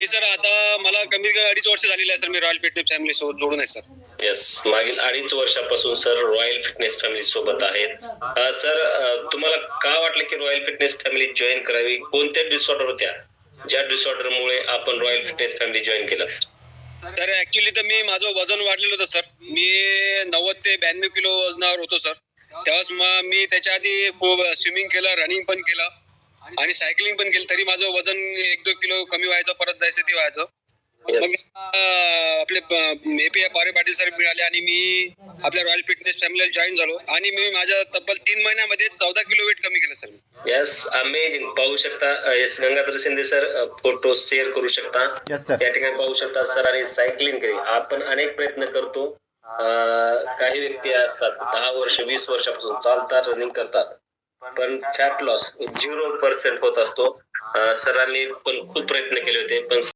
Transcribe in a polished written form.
Sir आता मला कमी 2.5 वर्ष झालेली आहे सर, मी रॉयल फिटनेस फॅमिली सोबत जोडून आहे सर. येस, मागील 2.5 वर्षापासून सर रॉयल फिटनेस फॅमिली सोबत आहेत. सर तुम्हाला का वाटलं की रॉयल फिटनेस फॅमिली जॉईन करावी? कोणत्या डिसऑर्डर होत्या ज्या डिसऑर्डर मुळे आपण रॉयल फिटनेस फॅमिली जॉईन केलं? तर ऍक्च्युली तर मी माझं वजन वाढलेलं होतं सर. मी 90 ते 92 किलो वजनावर होतो सर. त्यावेळेस मग मी त्याच्या आधी खूप स्विमिंग केलं, रनिंग पण केलं आणि सायकलिंग पण केलं, तरी माझं वजन 1-2 किलो कमी व्हायचं, परत जायचं ते व्हायचं. मग आपले API पारे पाटील सर मिळाले आणि मी आपल्या रॉयल फिटनेस फॅमिलीला जॉईन झालो आणि मी माझ्या तब्बल 3 महिन्यामध्ये 14 किलो वेट कमी केलं सर. Yes, amazing. पाहू शकता yes Gangadhar Shinde sir photo share करू शकता. त्या ठिकाणी पाहू शकता सर आणि सायकलिंग करी आपण अनेक प्रयत्न करतो. काही व्यक्ती असतात 10 वर्ष 20 वर्षापासून चालतात, रनिंग करतात, पण फॅट लॉस 0% होत असतो. सरांनी पण खूप प्रयत्न केले होते, पण